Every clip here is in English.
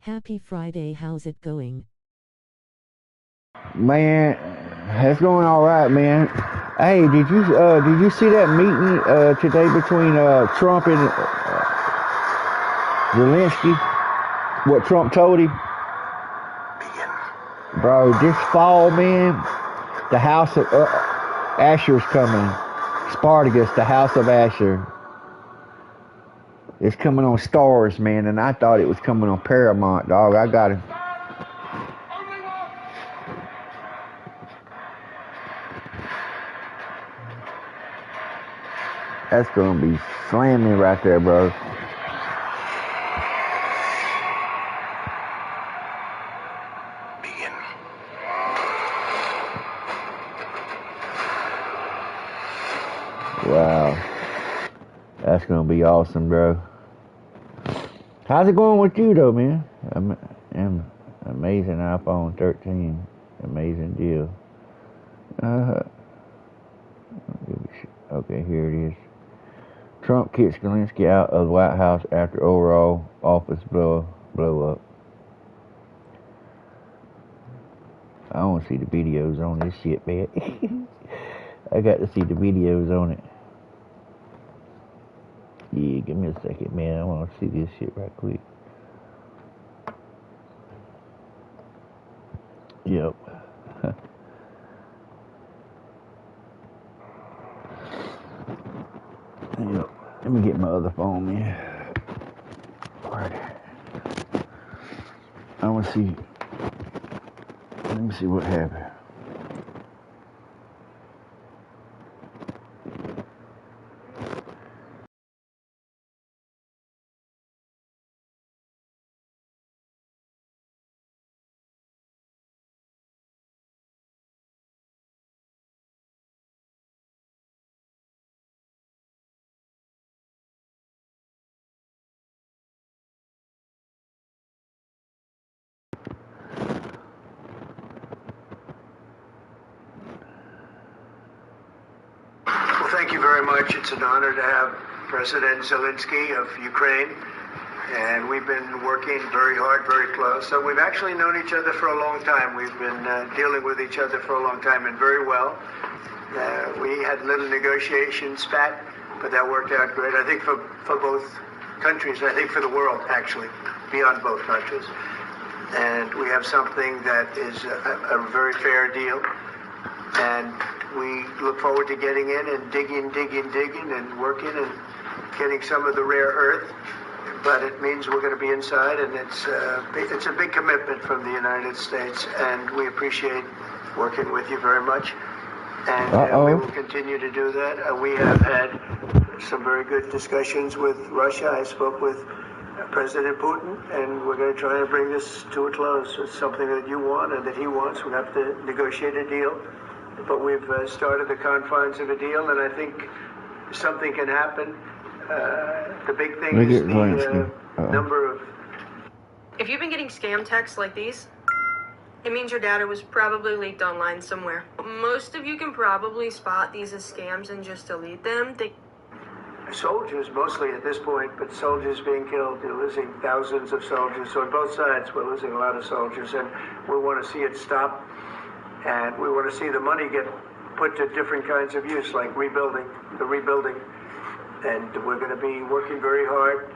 Happy Friday, how's it going? Man, it's going all right, man. Hey, did you see that meeting today between Trump and Zelensky? What Trump told him, bro? This fall, man, the House of Asher's coming. Spartacus, the House of Asher. It's coming on Stars, man, and I thought it was coming on Paramount, dog. I got it. That's gonna be slamming right there, bro. Wow. That's gonna be awesome, bro. How's it going with you, though, man? Amazing iPhone 13. Amazing deal. Okay, here it is. Trump kicks Zelensky out of the White House after overall office blow up. I want to see the videos on this shit, man. I got to see the videos on it. Yeah, give me a second, man. I want to see this shit right quick. Yep. Yep. Let me get my other phone, man. Alright. I want to see. Let me see what happened. Well, thank you very much. It's an honor to have President Zelensky of Ukraine, and we've been working very hard, very close. So we've actually known each other for a long time. We've been dealing with each other for a long time, and very well. We had a little negotiation spat, but that worked out great. I think for both countries, I think for the world, actually, beyond both countries. And we have something that is a very fair deal. And we look forward to getting in and digging and working and getting some of the rare earth. But it means we're going to be inside, and it's a big commitment from the United States, and we appreciate working with you very much. And we will continue to do that. We have had some very good discussions with Russia. I spoke with President Putin, and we're going to try and bring this to a close. It's something that you want and that he wants. We have to negotiate a deal. But we've started the confines of a deal, and I think something can happen. The big thing is the number of... If you've been getting scam texts like these, it means your data was probably leaked online somewhere. Most of you can probably spot these as scams and just delete them. Soldiers, mostly at this point, but soldiers being killed. You're losing thousands of soldiers. So on both sides, we're losing a lot of soldiers, and we want to see it stop. And we want to see the money get put to different kinds of use, like rebuilding. And we're going to be working very hard.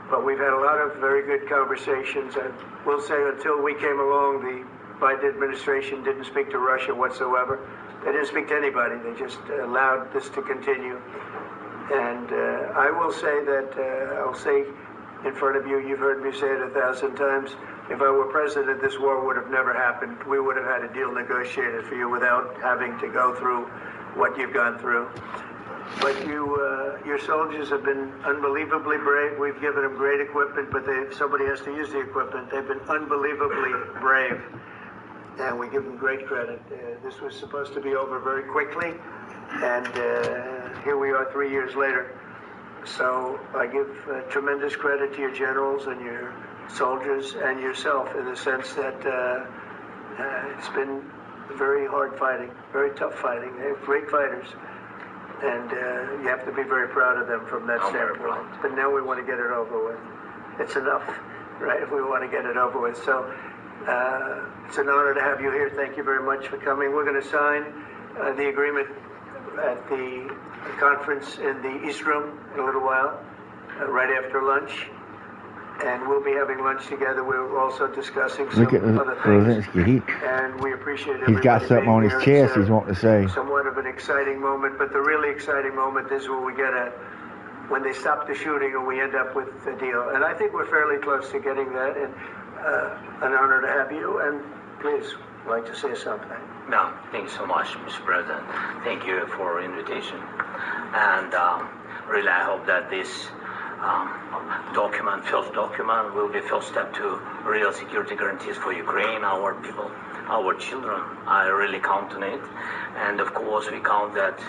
But we've had a lot of very good conversations. And we'll say until we came along, the Biden administration didn't speak to Russia whatsoever. They didn't speak to anybody. They just allowed this to continue. And I will say that, I'll say in front of you, you've heard me say it 1,000 times, if I were president, this war would have never happened. We would have had a deal negotiated for you without having to go through what you've gone through. But your soldiers have been unbelievably brave. We've given them great equipment, but somebody has to use the equipment. They've been unbelievably brave, and we give them great credit. This was supposed to be over very quickly, and here we are 3 years later. So I give tremendous credit to your generals and your soldiers and yourself, in the sense that it's been very hard fighting, very tough fighting. They're great fighters, and you have to be very proud of them from that standpoint. But now we want to get it over with. It's enough. right? If we want to get it over with. So it's an honor to have you here. Thank you very much for coming. We're going to sign the agreement at the conference in the East Room in a little while, right after lunch. And we'll be having lunch together. We're also discussing some other things. And we appreciate everybody He's got something on his chest he's wanting to say. Somewhat of an exciting moment, but the really exciting moment is when we get when they stop the shooting and we end up with a deal. And I think we're fairly close to getting that. And an honor to have you. And please, I'd like to say something. No, thanks so much, Mr. President. Thank you for invitation. And really, I hope that this first document, will be first step to real security guarantees for Ukraine, our people, our children. I really count on it. And of course, we count that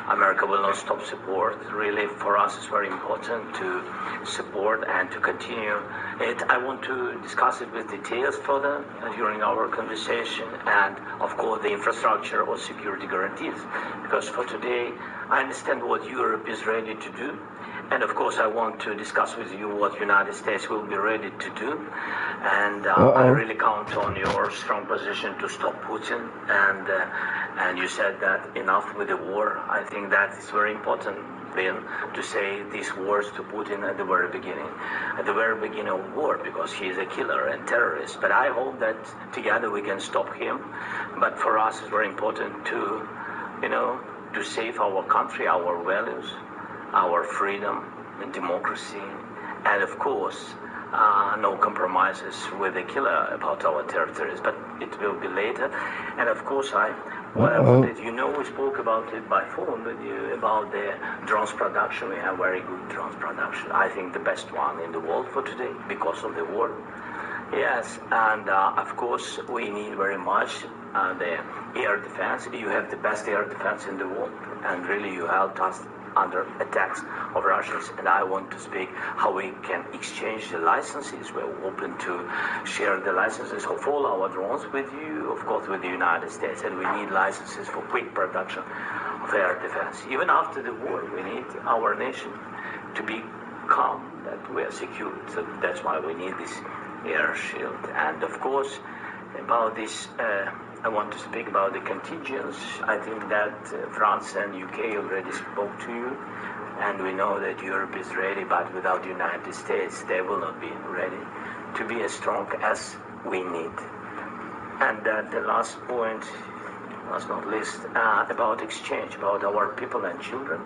America will not stop support. Really, for us, it's very important to support and to continue it. I want to discuss it with details further during our conversation, and of course, the infrastructure or security guarantees. Because for today, I understand what Europe is ready to do. And of course, I want to discuss with you what United States will be ready to do. And I really count on your strong position to stop Putin. And you said that enough with the war. I think that is very important, Ben, to say these words to Putin at the very beginning of war, because he is a killer and terrorist. But I hope that together we can stop him. But for us, it's very important to, to save our country, our values, our freedom and democracy, and of course, no compromises with the killer about our territories, but it will be later. And of course, I wanted, we spoke about it by phone with you about the drones production. We have very good drones production. I think the best one in the world for today because of the war. Yes, and of course, we need very much the air defense. You have the best air defense in the world, and really you helped us under attacks of Russians. And I want to speak how we can exchange the licenses. We're open to share the licenses of all our drones with you, of course, with the United States. And we need licenses for quick production of air defense. Even after the war, we need our nation to be calm, that we are secure. So that's why we need this air shield. And of course, about this, I want to speak about the contingents. I think that France and UK already spoke to you, and we know that Europe is ready, but without the United States, they will not be ready to be as strong as we need. And the last point, last not least, about exchange, about our people and children.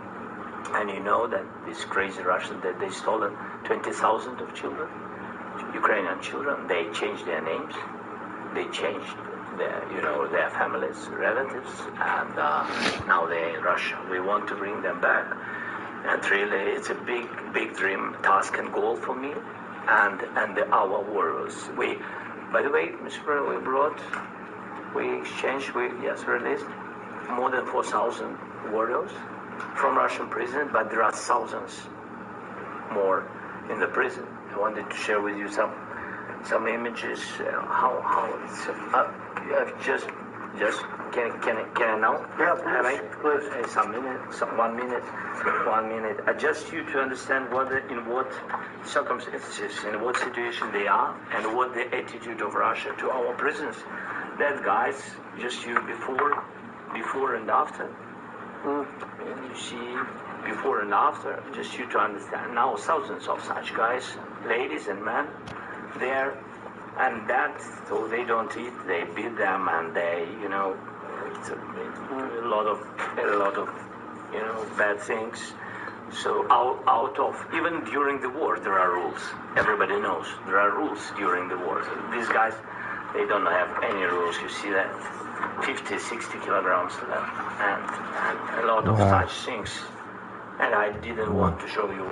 And you know that these crazy Russians, that they stolen 20,000 of children, Ukrainian children. They changed their names, they changed their families, relatives, and now they're in Russia. We want to bring them back, and really, it's a big dream, task, and goal for me, and our warriors. By the way, Mr. President, we exchanged, released more than 4,000 warriors from Russian prison, but there are thousands more in the prison. I wanted to share with you some images, how it's just can I now? Yeah, please. One minute. Just you to understand in what circumstances, in what situation they are, and what the attitude of Russia to our prisoners. That guys, just you before and after. You see, before and after, just you to understand. Now thousands of such guys, ladies and men, there, and that, so they don't eat, they beat them, and they, it's a lot of bad things. So out of, even during the war, there are rules. Everybody knows there are rules during the war. So these guys, they don't have any rules. You see that 50, 60 kilograms left, and a lot of such things. And I didn't want to show you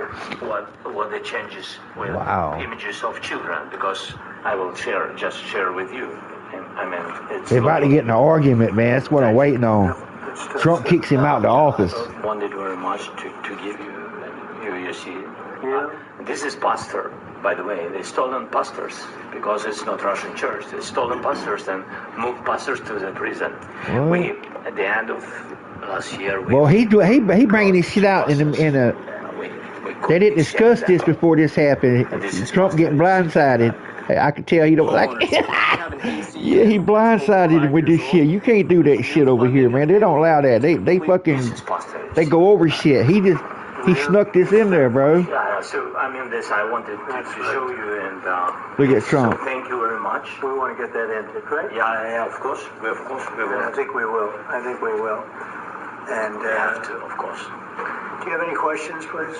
what the changes with images of children, because I will share with you. It's they're about to get in an argument, man. That's what I'm waiting on. Trump kicks him out of the office. I wanted very much to give you. You see, this is pastor, by the way. They stolen pastors because it's not Russian church. They stolen pastors and moved pastors to the prison. We, at the end of last year, he bringing his shit out in a. We They didn't discuss this before this happened. Trump getting blindsided. I could tell he don't like it. Yeah, he blindsided with this shit. You can't do that shit over here, man. They don't allow that. They fucking, they go over shit. He snuck this in there, bro. Yeah, so I mean, this I wanted to show you, and look at Trump. So thank you very much. We want to get that in, correct? Yeah, of course, we will. I think we will. And we have to, of course. Do you have any questions, please?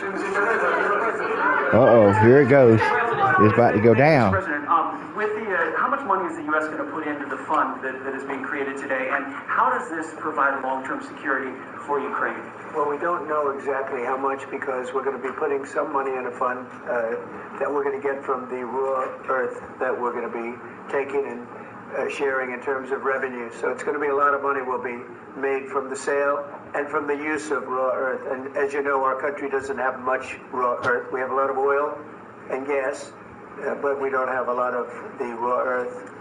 Uh-oh, here it goes. It's about to go down. President, with the how much money is the U.S. going to put into the fund that is being created today, and how does this provide long-term security for Ukraine? Well, we don't know exactly how much because we're going to be putting some money in a fund that we're going to get from the raw earth that we're going to be taking and sharing in terms of revenue. So it's going to be a lot of money will be made from the sale and from the use of raw earth. And as you know, our country doesn't have much raw earth. We have a lot of oil and gas, but we don't have a lot of the raw earth.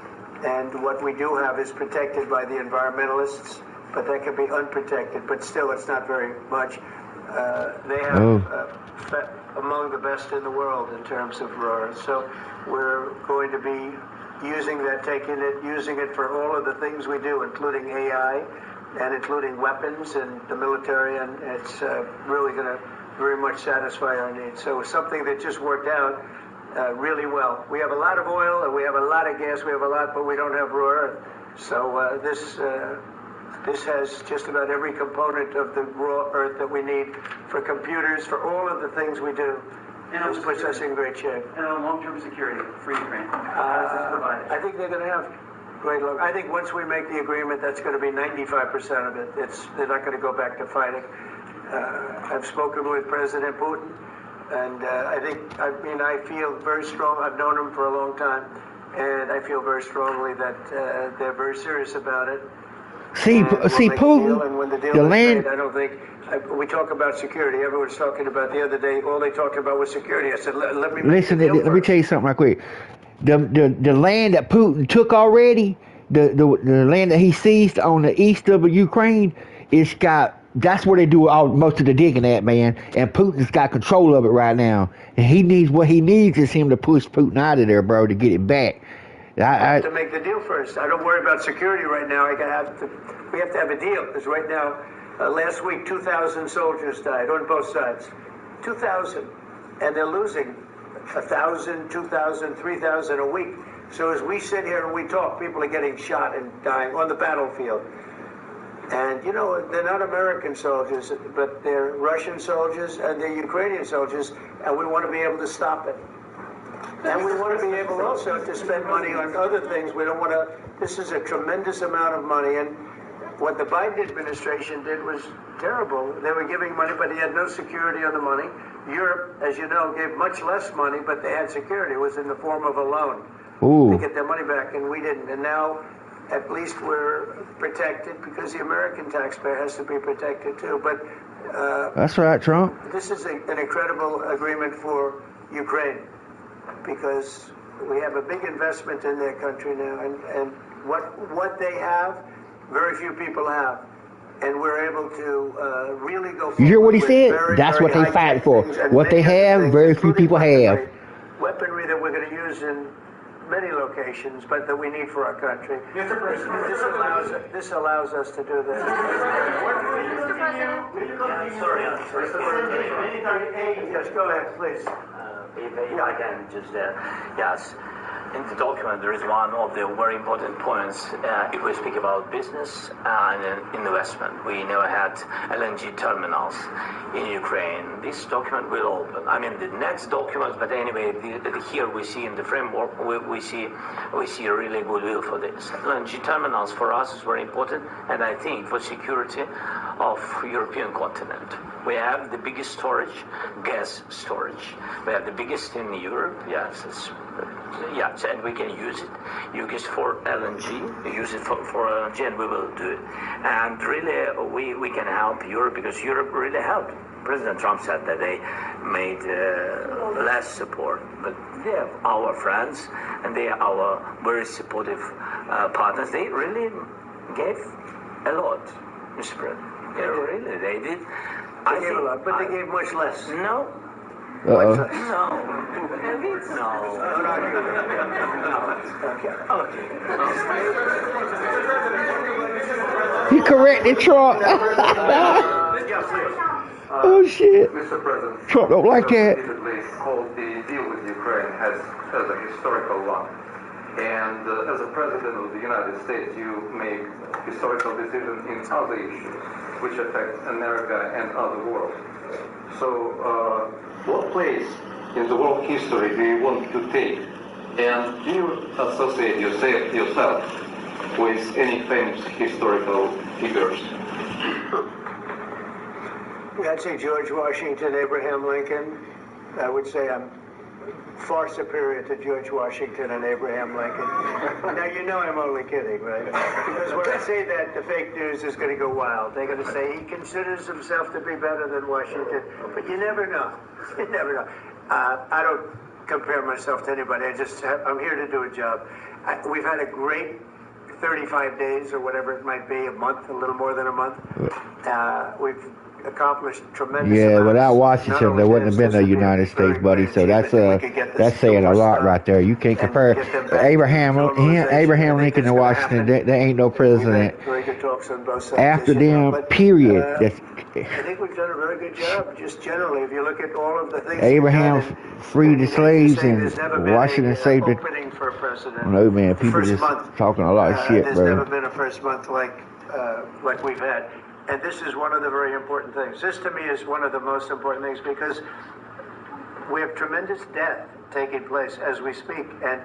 And what we do have is protected by the environmentalists, but that can be unprotected. But still, it's not very much. They have among the best in the world in terms of raw earth. So we're going to be using that, using it for all of the things we do, including AI and including weapons and the military, and it's really going to very much satisfy our needs. So it's something that just worked out really well. We have a lot of oil and we have a lot of gas, we have a lot, but we don't have raw earth. So this has just about every component of the raw earth that we need for computers, for all of the things we do. And this puts us in great shape. And on long-term security for Ukraine, how does this provide it? I think they're going to have great long. I think once we make the agreement, that's going to be 95% of it. They're not going to go back to fighting. I've spoken with President Putin, and I feel very strong. I've known him for a long time, and I feel very strongly that they're very serious about it. See, Putin, and when the deal the is land. made, I don't think. We talk about security. Everyone's talking about the other day. All they talked about was security. I said, let me Listen, let me tell you something right quick. The land that Putin took already, the land that he seized on the east of Ukraine, that's where they do most of the digging at, man. And Putin's got control of it right now. And what he needs is him to push Putin out of there, bro, to get it back. I have to make the deal first. I don't worry about security right now. We have to have a deal because right now, last week 2,000 soldiers died on both sides. 2,000, and they're losing 1,000, 2,000, 3,000 a week. So as we sit here and we talk, people are getting shot and dying on the battlefield. And you know, they're not American soldiers, but they're Russian soldiers and they're Ukrainian soldiers, and we want to be able to stop it. And we want to be able also to spend money on other things. We don't want to. This is a tremendous amount of money, and what the Biden administration did was terrible. They were giving money, but he had no security on the money. Europe, as you know, gave much less money, but they had security. It was in the form of a loan to get their money back, and we didn't. And now, at least we're protected because the American taxpayer has to be protected too. But that's right, Trump. This is an incredible agreement for Ukraine because we have a big investment in their country now, and what they have, very few people have. And we're able to really go forward. You hear what he said? Very, that's very what they fight for. What they many have, things, very few people have. Weaponry that we're going to use in many locations, but that we need for our country. Mr. President, This allows us to do this. Yes, go ahead, please. If I can just, yes. In the document, there is one of the very important points. If we speak about business and investment, we never had LNG terminals in Ukraine. This document will open. I mean, the next document, but anyway, here we see in the framework, we see a really goodwill for this. LNG terminals for us is very important, and I think for security of European continent. We have the biggest storage, gas storage. We have the biggest in Europe. Yes, and we can use it. Use it for LNG. Use it for LNG, and we will do it. And really, we can help Europe because Europe really helped. President Trump said that they made less support, but they are our friends and they are our very supportive partners. They really gave a lot, Mr. President. They did. They gave a lot, but they gave much less. No, Uh-oh. No. He corrected Trump. Oh shit. Mr. President, Trump don't like that. repeatedly called the deal with Ukraine as a historical one. And as a president of the United States, you make historical decisions in other issues which affect America and other world. So, what place in the world history do you want to take? And do you associate yourself with any famous historical figures? I'd say George Washington, Abraham Lincoln. I would say I'm far superior to George Washington and Abraham Lincoln. Now, you know I'm only kidding, right? Because when I say that, the fake news is going to go wild. They're going to say he considers himself to be better than Washington. But you never know. You never know. I don't compare myself to anybody. I'm here to do a job. We've had a great 35 days or whatever it might be, a month, a little more than a month. We've accomplished tremendous amounts. Without Washington, there wouldn't have been no United States, buddy. So that's saying a lot right there. You can't compare Abraham Lincoln and Washington. There ain't no president Very good talks on both sides, after as you know. them. But, Period. I think we've done a very good job. Just generally, if you look at all of the things Abraham freed the slaves and there's never been Washington saved the. opening for a president. No man, people First just month, talking a lot of shit, there's bro. never been a first month like we've had. And this is one of the very important things. This, to me, is one of the most important things because we have tremendous death taking place as we speak. And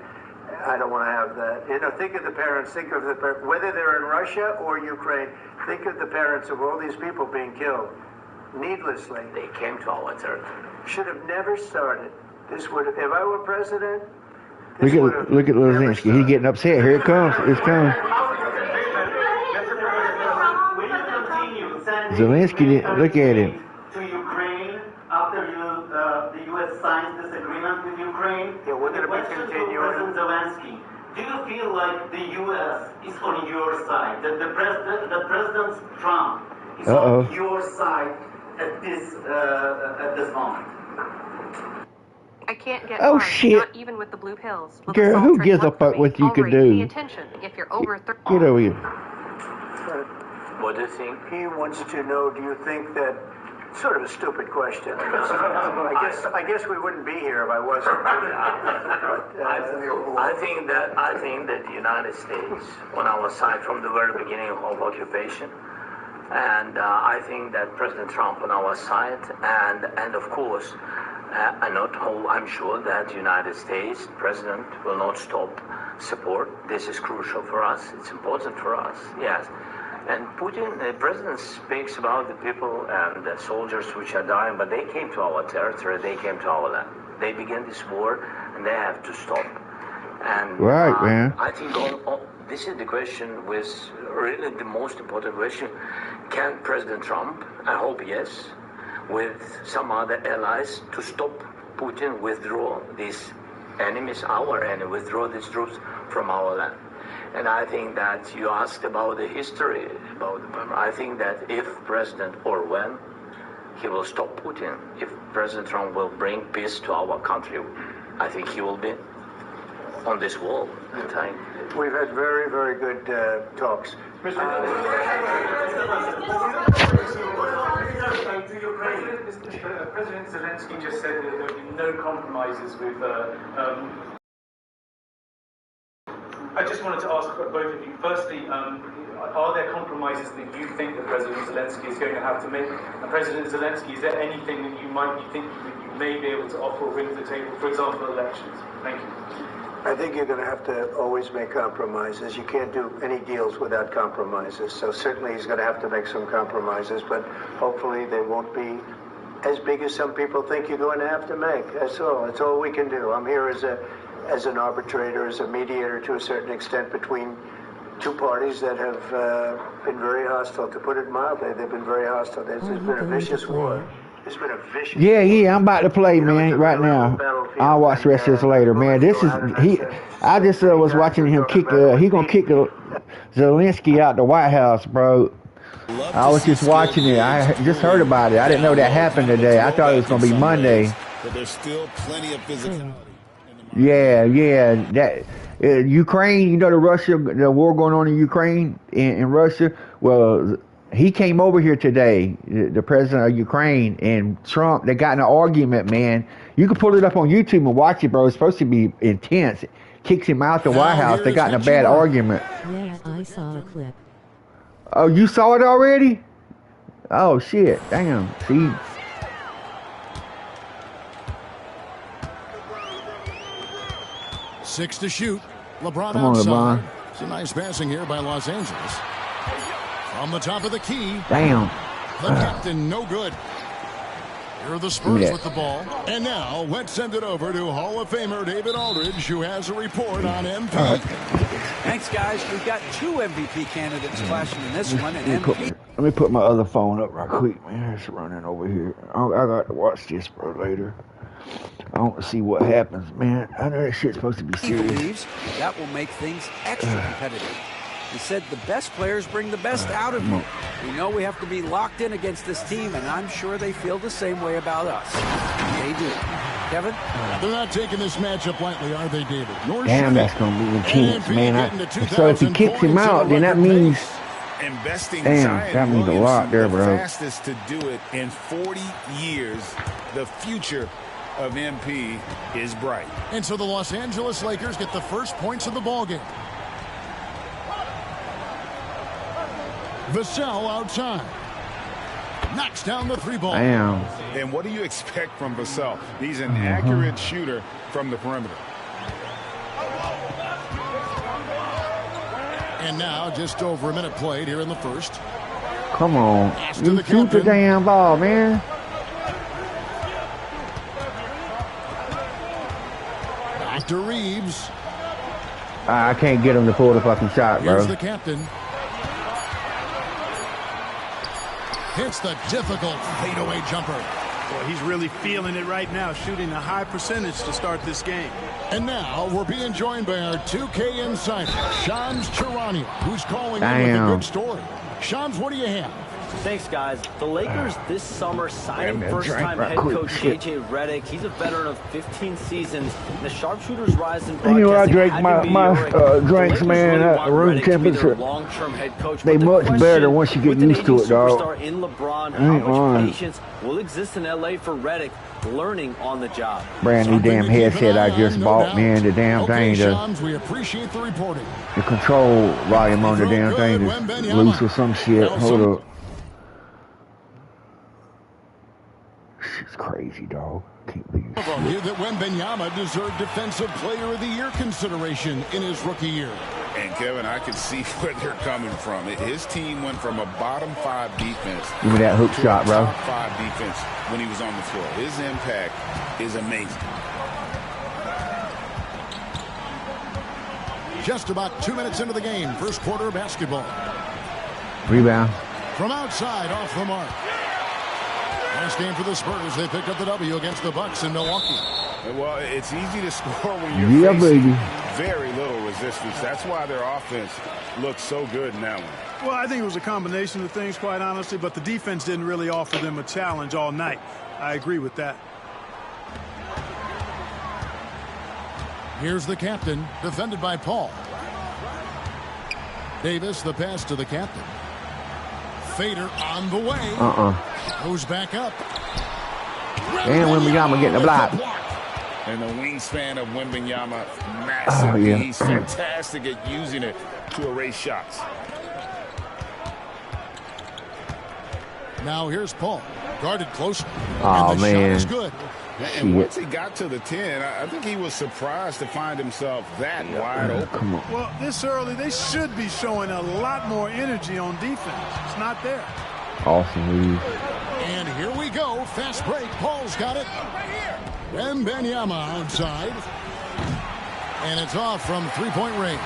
I don't want to have that. You know, think of the parents, whether they're in Russia or Ukraine, think of the parents of all these people being killed needlessly. They came to our territory. Should have never started. This would have, if I were president, Look at Zelensky. He's getting upset. Here it comes. It's coming. Zelensky, look at him. To Ukraine after the U.S. signs this agreement with Ukraine. Yeah, we're going to be President continuing. Zelensky, do you feel like the U.S. is on your side? That President Trump is on your side at this moment? I can't get Oh, harmed, shit. not even with the blue pills. Will Girl, the who salt gives trick a work for fuck me? what you I'll can rate do? Pay attention if you're over 30. Get over here. What do you think? He wants to know, do you think that, sort of a stupid question. I guess we wouldn't be here if I wasn't. I think that the United States on our side from the very beginning of occupation, and I think that President Trump on our side, and of course, I'm sure that the United States President will not stop support. This is crucial for us. It's important for us. Yes. And Putin, the president speaks about the people and the soldiers which are dying, but they came to our territory, they came to our land. They began this war, and they have to stop. And Right, man. I think this is the question, with really the most important question. Can President Trump, I hope yes, with some other allies, to stop Putin withdraw these enemies, our enemy, withdraw these troops from our land? And I think that you asked about the history, I think that if President, or when, he will stop Putin, if President Trump will bring peace to our country, I think he will be on this wall. We've had very, very good talks. President Zelensky just said that there will be no compromises with I just wanted to ask both of you. Firstly, are there compromises that you think that President Zelensky is going to have to make? And President Zelensky, is there anything that you might be thinking that you may be able to offer or bring to the table, for example, elections? Thank you. I think you're going to have to always make compromises. You can't do any deals without compromises. So certainly he's going to have to make some compromises, but hopefully they won't be as big as some people think you're going to have to make. That's all. That's all we can do. I'm here as an arbitrator, as a mediator to a certain extent between two parties that have been very hostile. To put it mildly, they've been very hostile. There's been a vicious war. There's been a vicious war. Yeah, I'm about to play, man, right now. I'll watch the rest of this later, man. This is, I just was watching him kick, he gonna kick Zelensky out the White House, bro. I was just watching it. I just heard about it. I didn't know that happened today. I thought it was gonna be Monday. but there's still plenty of physicality. Yeah. That Ukraine, you know, the war going on in Ukraine, in Russia. Well, he came over here today, the president of Ukraine, and Trump. They got in an argument, man. You can pull it up on YouTube and watch it, bro. It's supposed to be intense. Kicks him out the White House. They got in a bad argument. Yeah, I saw a clip. Oh, you saw it already? Oh shit! Damn. See. 6 to shoot. LeBron Come on, outside. LeBron. It's a nice passing here by Los Angeles. From the top of the key. Damn. The captain, no good. Here are the Spurs with the ball. And now, let's send it over to Hall of Famer David Aldridge, who has a report on MP. Thanks, guys. We've got 2 MVP candidates clashing in this one. And Let me put my other phone up right quick, man. It's running over here. I got to watch this, bro, later. I want to see what happens, man. I know that shit's supposed to be he serious. believes that will make things extra competitive. He said the best players bring the best out of you. We know we have to be locked in against this team, and I'm sure they feel the same way about us. They do. Kevin? They're not taking this matchup lightly, are they, David? Damn, that's going to be intense, man. So if he kicks him out, then that means... Investing that means a lot there, bro. Fastest to do it in 40 years. The future of MP is bright. And so the Los Angeles Lakers get the first points of the ballgame. Vassell outside. Knocks down the 3-ball. Damn. And what do you expect from Vassell? He's an accurate shooter from the perimeter. And now just over a minute played here in the first. Come on. You shoot the damn ball, man. Dr. Reeves. I can't get him to pull the fucking shot, bro. Here's the captain. Hits the difficult fadeaway jumper. Boy, he's really feeling it right now, shooting a high percentage to start this game. And now we're being joined by our 2K insider, Shams Charania, who's calling in with a good story. Shams, what do you have? Thanks, guys. The Lakers this summer signing first-time head coach J.J. Redick. He's a veteran of 15 seasons. And the sharpshooters rise in broadcasting. You know, I drank my drinks, man, at room temperature. They much better once you get used to it, dog. In LeBron, how much patience will exist in L.A. for Redick, learning on the job. Brand new damn headset I just bought, man. The damn thing, we appreciate the reporting. The control volume on the damn thing is loose or some shit. Hold up. It's crazy, dog. Can't believe it. That Wembanyama deserved Defensive Player of the Year consideration in his rookie year. And Kevin, I can see where they're coming from. His team went from a bottom 5 defense. Give me that hook shot, bro. Top 5 defense when he was on the floor. His impact is amazing. Just about 2 minutes into the game, first quarter of basketball. Rebound. From outside, off the mark. Last game for the Spurs, they picked up the W against the Bucks in Milwaukee. Well, it's easy to score when you're facing very little resistance. That's why their offense looks so good in that one. Well, I think it was a combination of things, quite honestly, but the defense didn't really offer them a challenge all night. I agree with that. Here's the captain, defended by Paul. Davis, the pass to the captain. Fader on the way. Goes back up. And Wembanyama getting the block. And the wingspan of Wembanyama, massive. He's fantastic at using it to erase shots. Now here's Paul, guarded close. Oh, and the man. shot is good. And once he got to the 10, I think he was surprised to find himself that wide open. Come on. Well, this early, they should be showing a lot more energy on defense. It's not there. Awesome move. And here we go. Fast break. Paul's got it. Wembanyama outside. And it's off from three-point range.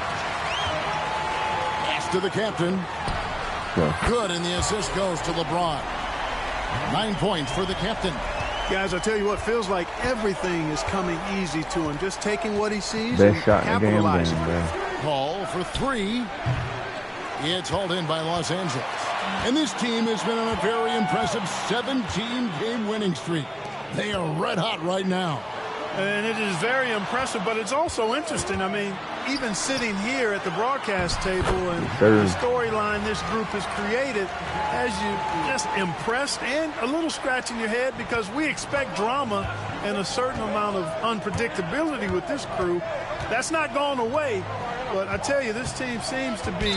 Pass to the captain. Good, and the assist goes to LeBron. 9 points for the captain. Guys, I tell you what, feels like everything is coming easy to him. Just taking what he sees Best and shot in the damn capitalizing. game, bro. Paul for 3. It's hauled in by Los Angeles. And this team has been on a very impressive 17-game winning streak. They are red hot right now. And it is very impressive, but it's also interesting. I mean, even sitting here at the broadcast table and the storyline this group has created has you just impressed and a little scratching your head, because we expect drama and a certain amount of unpredictability with this crew. That's not gone away, but I tell you, this team seems to be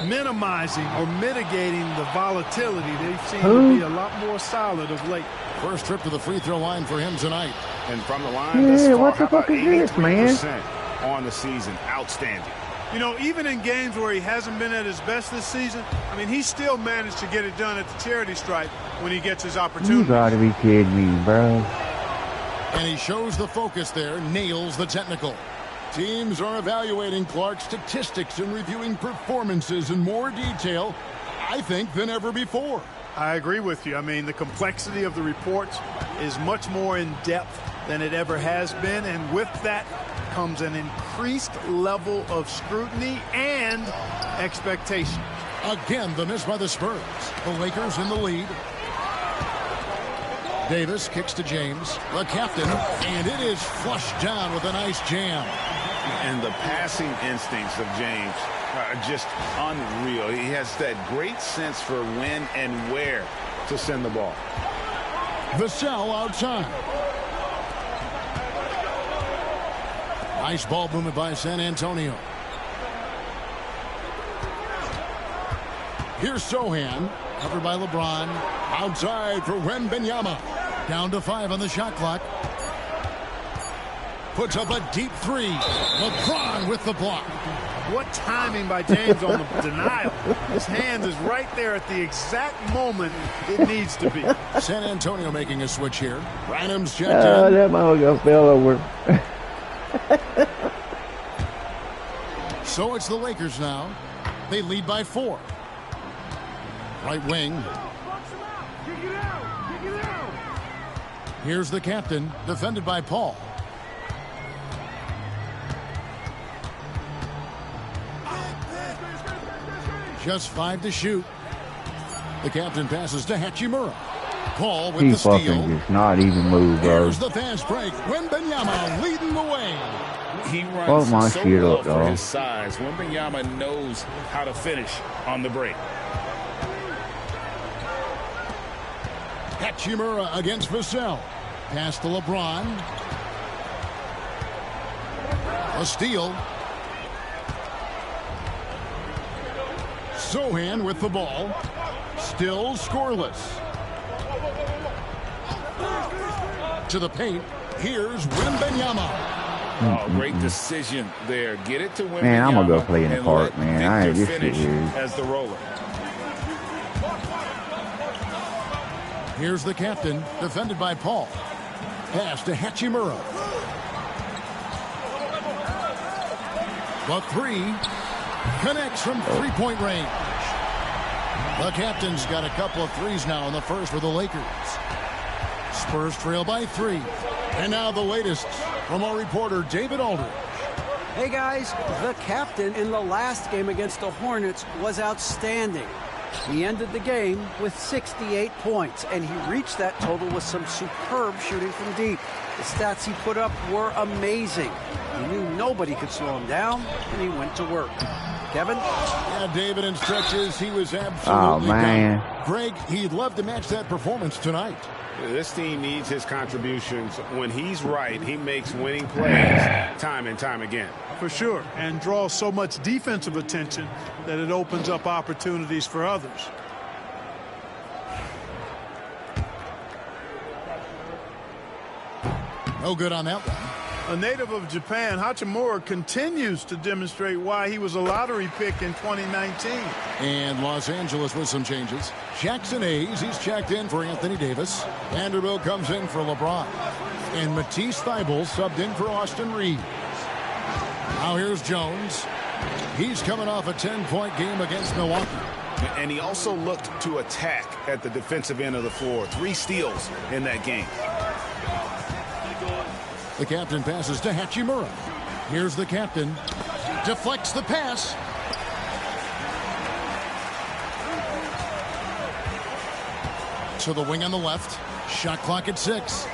minimizing or mitigating the volatility. They seem to be a lot more solid of late. First trip to the free throw line for him tonight. And from the line, what the fuck is this, man? On the season, outstanding. You know, even in games where he hasn't been at his best this season, I mean, he still managed to get it done at the charity stripe when he gets his opportunity. You gotta be kidding me, bro. And he shows the focus there, nails the technical. Teams are evaluating Clark's statistics and reviewing performances in more detail, I think, than ever before. I agree with you. I mean, the complexity of the reports is much more in depth than it ever has been, and with that comes an increased level of scrutiny and expectation. Again, the miss by the Spurs. The Lakers in the lead. Davis kicks to James, the captain, and it is flushed down with a nice jam. And the passing instincts of James are just unreal. He has that great sense for when and where to send the ball. Vassell outside. Nice ball movement by San Antonio. Here's Sohan, covered by LeBron. Outside for Wembanyama. Down to 5 on the shot clock. Puts up a deep three. LeBron with the block. What timing by James on the denial. His hand is right there at the exact moment it needs to be. San Antonio making a switch here. Branham's checked in. in. That motherfucker fell over. So it's the Lakers now. They lead by 4. Right wing. Here's the captain, defended by Paul. Just 5 to shoot. The captain passes to Hachimura. Paul with the steal. He fucking just not even move, bro. Here's the fast break. Wembanyama leading the way. He runs so shit well up, for dog. his size. Wembanyama knows how to finish on the break. Hachimura against Vassell. Pass to LeBron. A steal. Sohan with the ball. Still scoreless. To the paint. Here's Wembanyama. Oh, great decision there. Get it to Wembanyama. Man, I'm gonna go play in the park, man. I ain't this shit finish here. as the roller. Here's the captain, defended by Paul. Pass to Hachimura. The 3 connects from three-point range. The captain's got a couple of threes now in the first for the Lakers. Spurs trail by 3. And now the latest from our reporter, David Aldridge. Hey guys, the captain in the last game against the Hornets was outstanding. He ended the game with 68 points, and he reached that total with some superb shooting from deep. The stats he put up were amazing. He knew nobody could slow him down, and he went to work. Kevin? Yeah, David, in stretches, he was absolutely man. gone. Greg, he'd love to match that performance tonight. This team needs his contributions. When he's right, he makes winning plays time and time again. For sure, and draws so much defensive attention that it opens up opportunities for others. No good on that one. A native of Japan, Hachimura continues to demonstrate why he was a lottery pick in 2019. And Los Angeles with some changes. Jackson Hayes, he's checked in for Anthony Davis. Vanderbilt comes in for LeBron. And Matisse Thybulle subbed in for Austin Reeves. Now here's Jones. He's coming off a 10-point game against Milwaukee. And he also looked to attack at the defensive end of the floor. 3 steals in that game. The captain passes to Hachimura. Here's the captain. Deflects the pass. To the wing on the left. Shot clock at 6.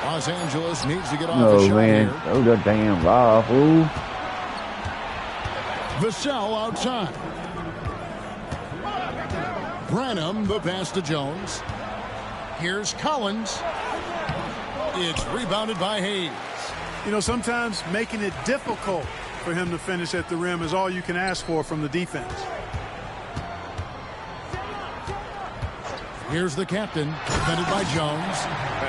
Los Angeles needs to get off No, the shot man. here. Oh, the damn ball, fool. Vassell outside. Branham, the pass to Jones. Here's Collins. It's rebounded by Hayes. You know, sometimes making it difficult for him to finish at the rim is all you can ask for from the defense. Here's the captain, defended by Jones.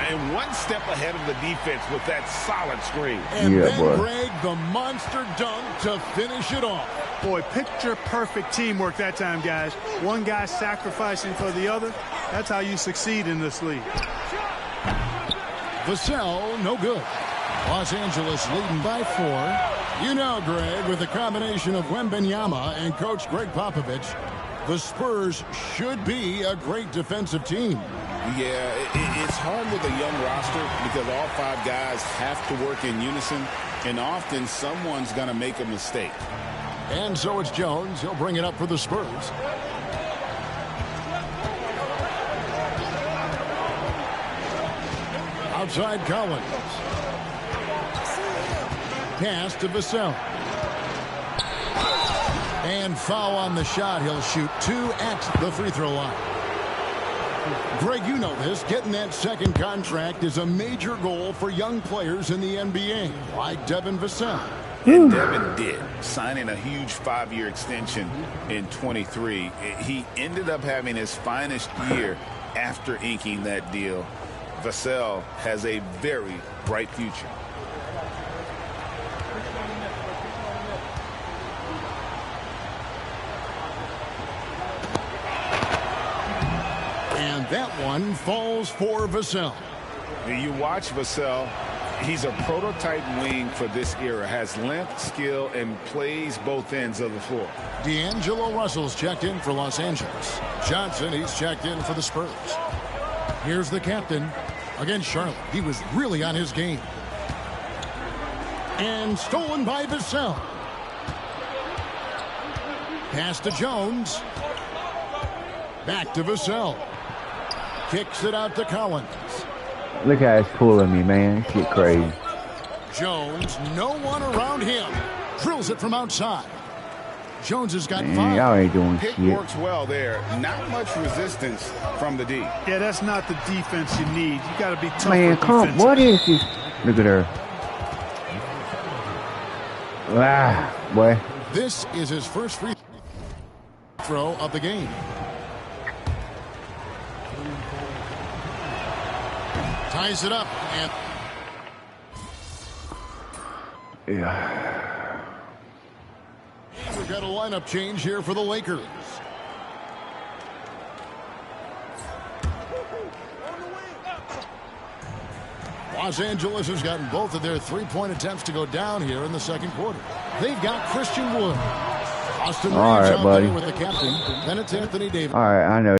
And one step ahead of the defense with that solid screen. And then Greg, the monster dunk to finish it off. Boy, picture-perfect teamwork that time, guys. One guy sacrificing for the other. That's how you succeed in this league. Vassell, no good. Los Angeles leading by 4. You know, Greg, with the combination of Wembanyama and Coach Greg Popovich, the Spurs should be a great defensive team. Yeah, it's hard with a young roster because all 5 guys have to work in unison, and often someone's going to make a mistake. And so it's Jones. He'll bring it up for the Spurs. Outside Collins. Pass to Vassell. And foul on the shot. He'll shoot 2 at the free throw line. Greg, you know this. Getting that second contract is a major goal for young players in the NBA, like Devin Vassell. And Devin did, signing a huge 5-year extension in 23. He ended up having his finest year after inking that deal. Vassell has a very bright future. And that one falls for Vassell. You watch Vassell. He's a prototype wing for this era. Has length, skill, and plays both ends of the floor. D'Angelo Russell's checked in for Los Angeles. Johnson, he's checked in for the Spurs. Here's the captain against Charlotte. He was really on his game. And stolen by Vassell. Pass to Jones. Back to Vassell. Kicks it out to Collins. Look how it's pulling me, man. Shit crazy. Jones, no one around him. Drills it from outside. Jones has got 5. Y'all ain't doing Pick shit. works well there. Not much resistance from the D. Yeah, that's not the defense you need. You got to be tough. Man, come. What is this? Look at her. Ah, boy. This is his first free throw of the game. Ties it up and yeah. We've got a lineup change here for the Lakers. Los Angeles has gotten both of their 3-point attempts to go down here in the second quarter. They've got Christian Wood. Austin Reeves out there with the captain. Then it's Anthony Davis. All right, I know.